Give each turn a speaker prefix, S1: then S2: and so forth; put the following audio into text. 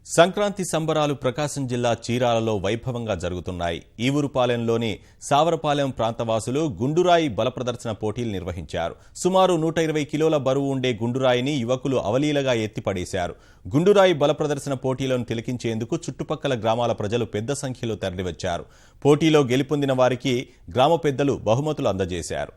S1: సంక్రాంతి సంబరాలు ప్రకాశం జిల్లా చీరాలలో వైభవంగా జరుగుతున్నాయి. ఈవూరుపాలెంలోని సావరపాలెం ప్రాంతవాసులు గుండురాయి బలప్రదర్శన పోటీలు నిర్వహించారు. సుమారు 120 కిలోల బరువు ఉండే గుండురాయిని యువకులు అవలీలగా ఎత్తిపడేశారు. గుండురాయి బలప్రదర్శన పోటీలను తిలకించేందుకు చుట్టుపక్కల గ్రామాల ప్రజలు పెద్ద సంఖ్యలో తరలివచ్చారు. పోటీలో గెలుపొందిన వారికి గ్రామ పెద్దలు బహుమతులు అందజేశారు.